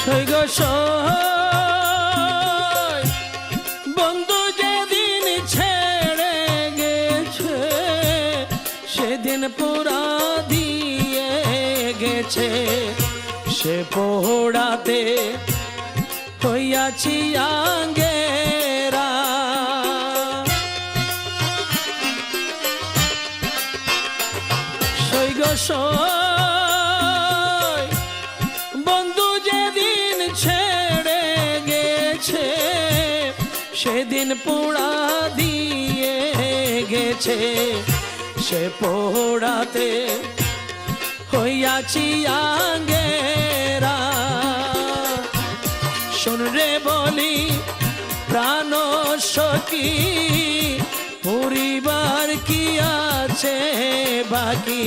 সৈগ সই বন্ধু যেদিন ছেড়ে গেছে সেদিন পুরা দিয়ে গেছে সে পোড়াতে হইয়াছি আঙ্গেরা সৈগ সই বন্ধু যেদিন ছেড়ে গেছে সেদিন পোড়া দিয়ে গেছে সে পোড়াতে হইয়াছি আঙ্গেরা শোন রে বলি প্রাণ সখী পরিবার কি আছে বাকি